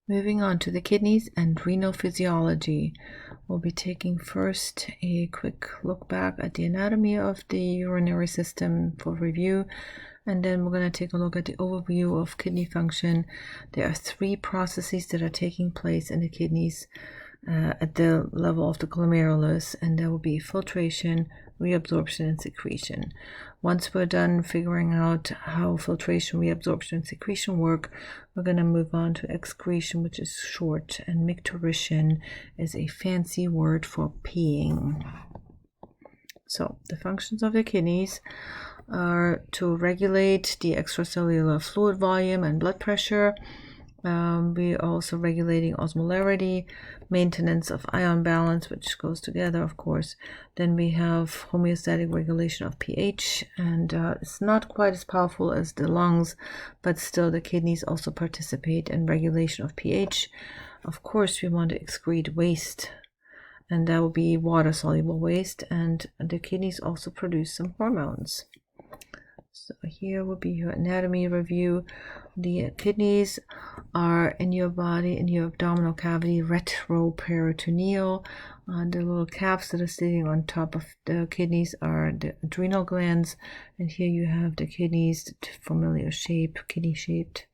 Moving on to the kidneys and renal physiology, we'll be taking first a quick look back at the anatomy of the urinary system for review, and then we're going to take a look at the overview of kidney function. There are three processes that are taking place in the kidneys at the level of the glomerulus, and there will be filtration, reabsorption, and secretion. Once we're done figuring out how filtration, reabsorption, and secretion work, we're going to move on to excretion, which is short, and micturition is a fancy word for peeing. So the functions of the kidneys are to regulate the extracellular fluid volume and blood pressure. We are also regulating osmolarity, maintenance of ion balance, which goes together, of course. Then we have homeostatic regulation of pH, and it's not quite as powerful as the lungs, but still the kidneys also participate in regulation of pH. Of course, we want to excrete waste, and that will be water-soluble waste, and the kidneys also produce some hormones. So here will be your anatomy review. The kidneys are in your body, in your abdominal cavity, retroperitoneal. The little caps that are sitting on top of the kidneys are the adrenal glands, and here you have the kidneys, the familiar shape, kidney-shaped.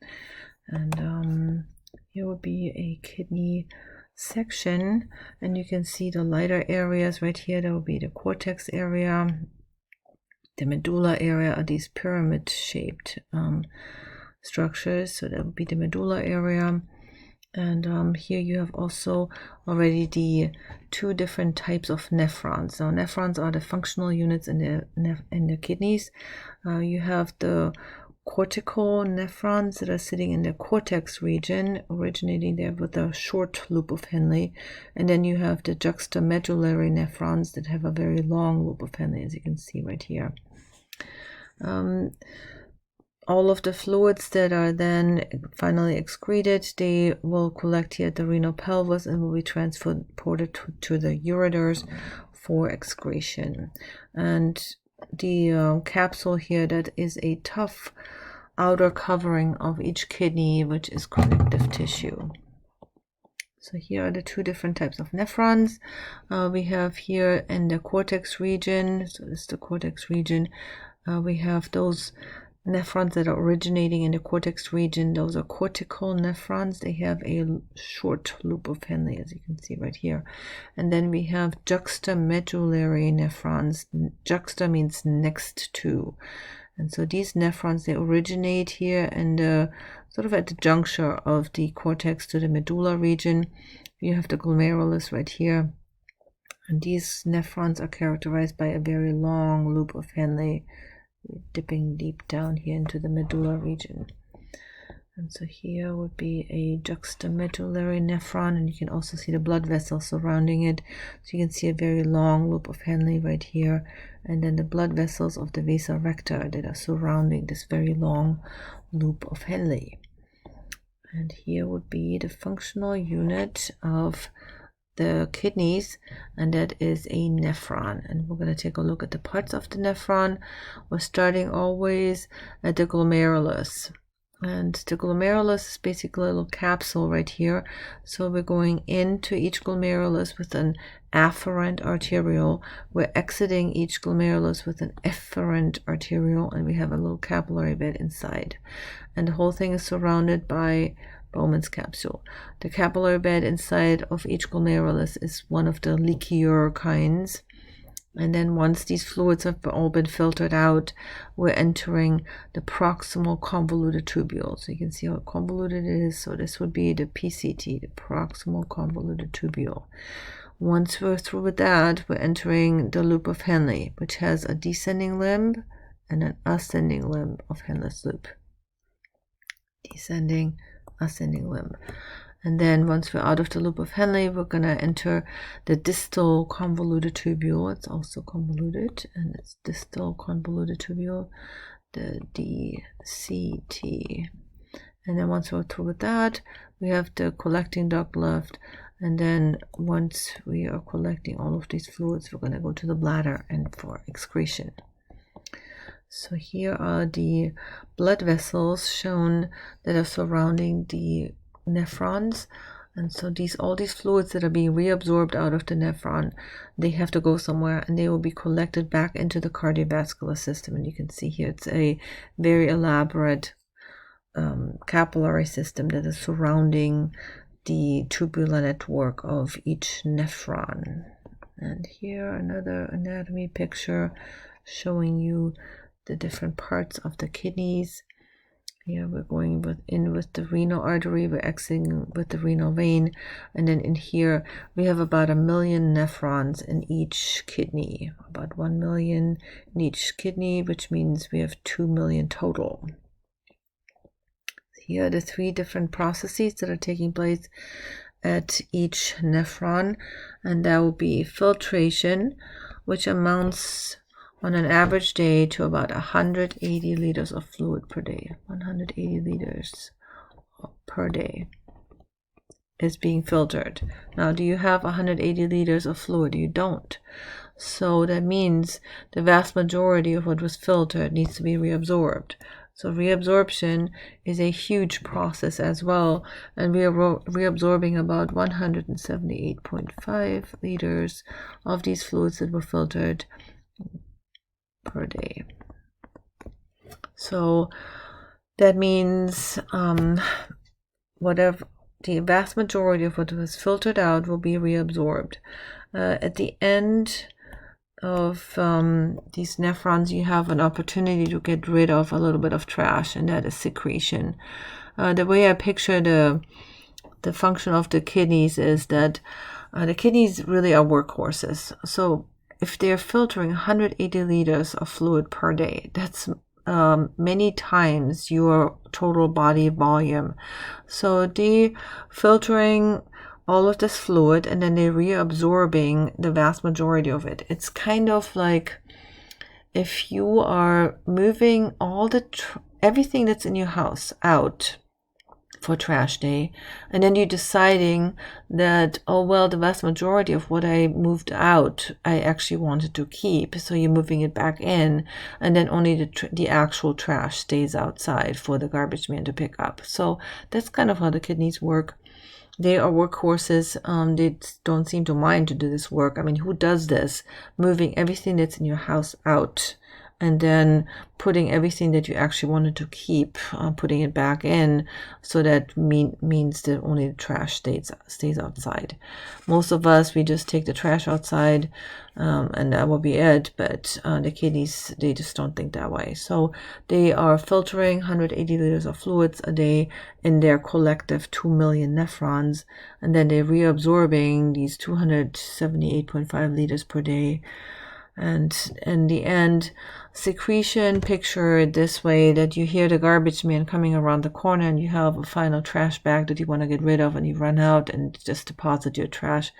And here will be a kidney section, and you can see the lighter areas right here. There will be the cortex area. The medulla area are these pyramid-shaped structures, so that would be the medulla area. And here you have also already the two different types of nephrons. Now, nephrons are the functional units in the kidneys. You have the cortical nephrons that are sitting in the cortex region, originating there with a short loop of Henle, and then you have the juxtamedullary nephrons that have a very long loop of Henle, as you can see right here. All of the fluids that are then finally excreted, they will collect here at the renal pelvis and will be transported to the ureters for excretion. And the capsule here, that is a tough outer covering of each kidney, which is connective tissue. So here are the two different types of nephrons. We have here in the cortex region, so this is the cortex region, we have those nephrons that are originating in the cortex region. Those are cortical nephrons. They have a short loop of Henle, as you can see right here. And then we have juxtamedullary nephrons. Juxta means next to. And so these nephrons, they originate here and sort of at the juncture of the cortex to the medulla region. You have the glomerulus right here. And these nephrons are characterized by a very long loop of Henle, dipping deep down here into the medulla region. And so here would be a juxtamedullary nephron, and you can also see the blood vessels surrounding it. So you can see a very long loop of Henle right here, and then the blood vessels of the vasa recta that are surrounding this very long loop of Henle. And here would be the functional unit of the kidneys, and that is a nephron. And we're going to take a look at the parts of the nephron. We're starting always at the glomerulus, and the glomerulus is basically a little capsule right here. So we're going into each glomerulus with an afferent arteriole. We're exiting each glomerulus with an efferent arteriole, and we have a little capillary bed inside, and the whole thing is surrounded by Bowman's capsule. The capillary bed inside of each glomerulus is one of the leakier kinds. And then once these fluids have all been filtered out, we're entering the proximal convoluted tubule. So you can see how convoluted it is. So this would be the PCT, the proximal convoluted tubule. Once we're through with that, we're entering the loop of Henle, which has a descending limb and an ascending limb of Henle's loop. Descending, ascending limb. And then once we're out of the loop of Henle, we're going to enter the distal convoluted tubule. It's also convoluted, and it's distal convoluted tubule, the DCT. And then once we're through with that, we have the collecting duct left. And then once we are collecting all of these fluids, we're going to go to the bladder and for excretion. So here are the blood vessels shown that are surrounding the nephrons. And so all these fluids that are being reabsorbed out of the nephron, they have to go somewhere, and they will be collected back into the cardiovascular system. And you can see here it's a very elaborate capillary system that is surrounding the tubular network of each nephron. And here another anatomy picture showing you the different parts of the kidneys. Here we're going in with the renal artery, we're exiting with the renal vein, and then in here we have about 1 million nephrons in each kidney, about 1 million in each kidney, which means we have 2 million total. Here are the 3 different processes that are taking place at each nephron, and that will be filtration, which amounts on an average day to about 180 liters of fluid per day. 180 liters per day is being filtered. Now, do you have 180 liters of fluid? You don't. So that means the vast majority of what was filtered needs to be reabsorbed. So reabsorption is a huge process as well, and we are reabsorbing about 178.5 liters of these fluids that were filtered per day. So that means whatever the vast majority of what was filtered out will be reabsorbed. At the end of these nephrons, you have an opportunity to get rid of a little bit of trash, and that is secretion. The way I picture the function of the kidneys is that the kidneys really are workhorses. So if they're filtering 180 liters of fluid per day, that's many times your total body volume. So they filtering all of this fluid, and then they're reabsorbing the vast majority of it. It's kind of like if you are moving all everything that's in your house out for trash day, and then you're deciding that, oh well, the vast majority of what I moved out I actually wanted to keep, so you're moving it back in, and then only the actual trash stays outside for the garbage man to pick up. So that's kind of how the kidneys work. They are workhorses. They don't seem to mind to do this work. I mean, who does this? Moving everything that's in your house out, and then putting everything that you actually wanted to keep, putting it back in, so that means that only the trash stays outside. Most of us, we just take the trash outside, and that will be it. But the kidneys, they just don't think that way. So they are filtering 180 liters of fluids a day in their collective 2 million nephrons, and then they're reabsorbing these 278.5 liters per day. And in the end, secretion, picture it this way, that you hear the garbage man coming around the corner, and you have a final trash bag that you want to get rid of, and you run out and just deposit your trash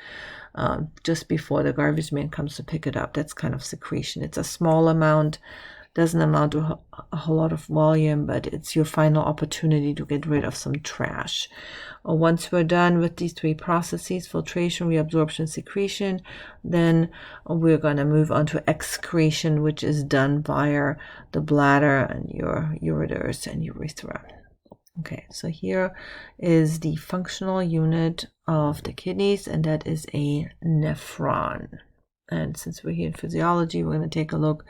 just before the garbage man comes to pick it up. That's kind of secretion. It's a small amount, doesn't amount to a whole lot of volume, but it's your final opportunity to get rid of some trash. Once we're done with these 3 processes, filtration, reabsorption, secretion, then we're going to move on to excretion, which is done via the bladder and your ureters and urethra. Okay, so here is the functional unit of the kidneys, and that is a nephron. And since we're here in physiology, we're going to take a look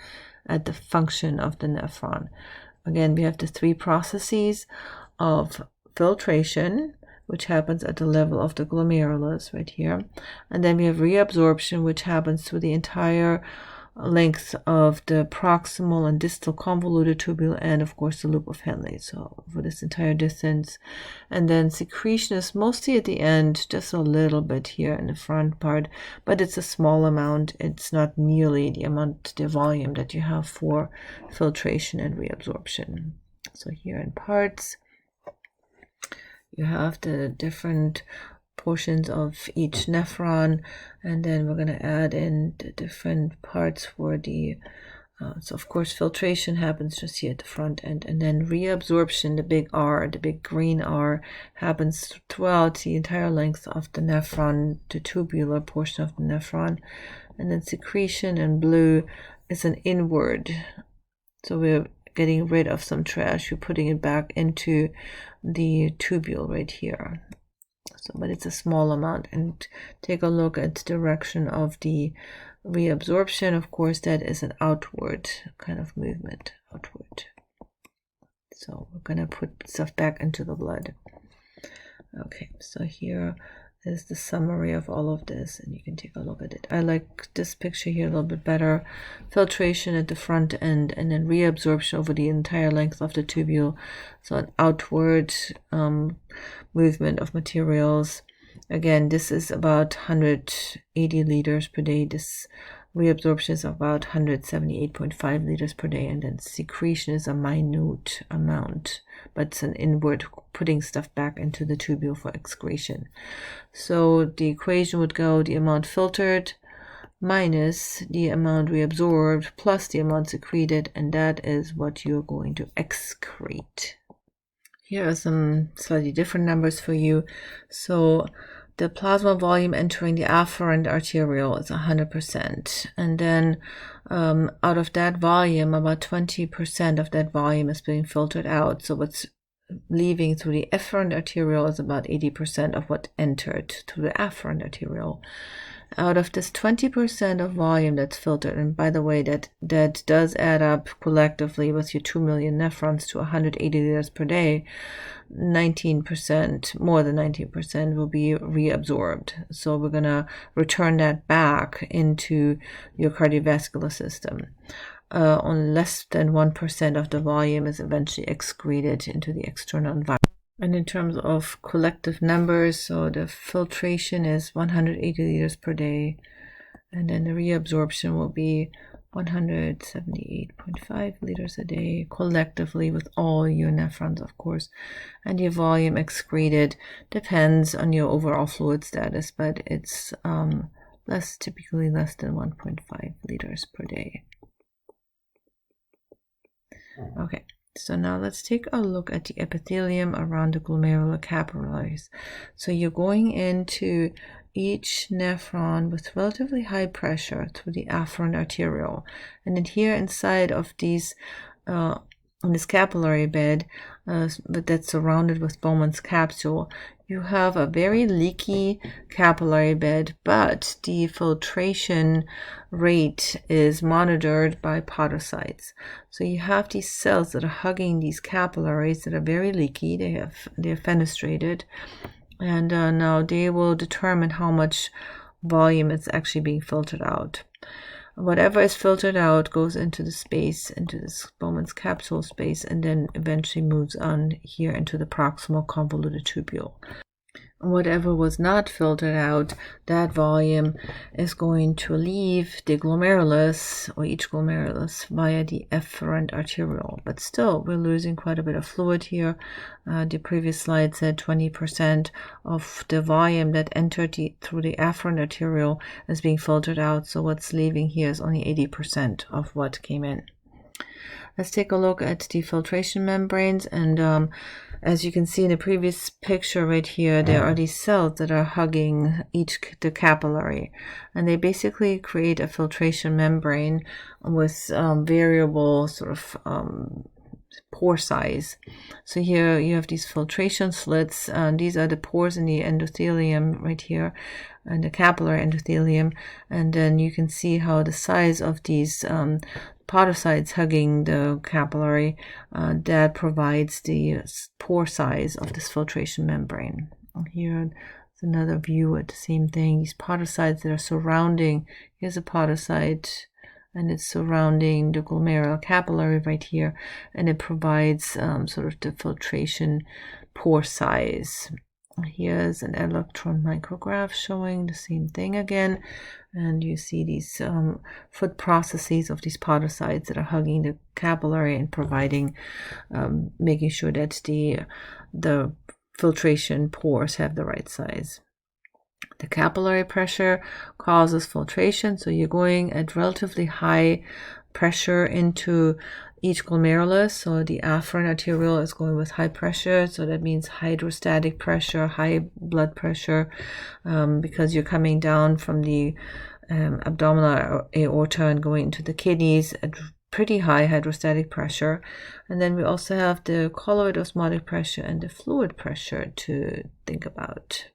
at the function of the nephron. Again, we have the 3 processes of filtration, which happens at the level of the glomerulus right here. And then we have reabsorption, which happens through the entire length of the proximal and distal convoluted tubule, and of course the loop of Henle, so for this entire distance. And then secretion is mostly at the end, just a little bit here in the front part, but it's a small amount. It's not nearly the volume that you have for filtration and reabsorption. So here in parts, you have the different portions of each nephron, and then we're going to add in the different parts for the so of course filtration happens just here at the front end, and then reabsorption, the big R, the big green R, happens throughout the entire length of the nephron, the tubular portion of the nephron. And then secretion in blue is an inward, so we're getting rid of some trash, you're putting it back into the tubule right here. So, but it's a small amount. And take a look at the direction of the reabsorption. Of course, that is an outward kind of movement, outward. So we're going to put stuff back into the blood. Okay, so here is the summary of all of this, and you can take a look at it. I like this picture here a little bit better. Filtration at the front end, and then reabsorption over the entire length of the tubule. So an outward movement of materials. Again, this is about 180 liters per day. This reabsorption is about 178.5 liters per day, and then secretion is a minute amount, but it's an inward putting stuff back into the tubule for excretion. So the equation would go the amount filtered minus the amount reabsorbed plus the amount secreted, and that is what you're going to excrete. Here are some slightly different numbers for you. So the plasma volume entering the afferent arteriole is 100%. And then out of that volume, about 20% of that volume is being filtered out. So what's leaving through the efferent arteriole is about 80% of what entered through the afferent arteriole. Out of this 20% of volume that's filtered, and by the way, that does add up collectively with your 2 million nephrons to 180 liters per day, 19%, more than 19% will be reabsorbed. So we're going to return that back into your cardiovascular system. On less than 1% of the volume is eventually excreted into the external environment. And in terms of collective numbers, so the filtration is 180 liters per day, and then the reabsorption will be 178.5 liters a day collectively with all your nephrons, of course. And your volume excreted depends on your overall fluid status, but it's typically less than 1.5 liters per day. Okay. So now let's take a look at the epithelium around the glomerular capillaries. So you're going into each nephron with relatively high pressure through the afferent arteriole. And then here inside of these, on this capillary bed that's surrounded with Bowman's capsule, you have a very leaky capillary bed, but the filtration rate is monitored by podocytes. So you have these cells that are hugging these capillaries that are very leaky. They're fenestrated, and now they will determine how much volume is actually being filtered out. Whatever is filtered out goes into the space, into this Bowman's capsule space, and then eventually moves on here into the proximal convoluted tubule. Whatever was not filtered out, that volume is going to leave the glomerulus, or each glomerulus, via the efferent arteriole. But still, we're losing quite a bit of fluid here. The previous slide said 20% of the volume that entered through the afferent arteriole is being filtered out. So what's leaving here is only 80% of what came in. Let's take a look at the filtration membranes, and as you can see in the previous picture right here, there are these cells that are hugging the capillary, and they basically create a filtration membrane with variable sort of pore size. So here you have these filtration slits, and these are the pores in the endothelium right here, and the capillary endothelium, and then you can see how the size of these podocytes hugging the capillary that provides the pore size of this filtration membrane. Here's another view at the same thing. These podocytes that are surrounding, here's a podocyte, and it's surrounding the glomerular capillary right here, and it provides sort of the filtration pore size. Here's an electron micrograph showing the same thing again, and you see these foot processes of these podocytes that are hugging the capillary and providing, making sure that the filtration pores have the right size. The capillary pressure causes filtration, so you're going at relatively high pressure into each glomerulus. So the afferent arteriole is going with high pressure, so that means hydrostatic pressure, high blood pressure, because you're coming down from the abdominal aorta and going into the kidneys at pretty high hydrostatic pressure. And then we also have the colloid osmotic pressure and the fluid pressure to think about.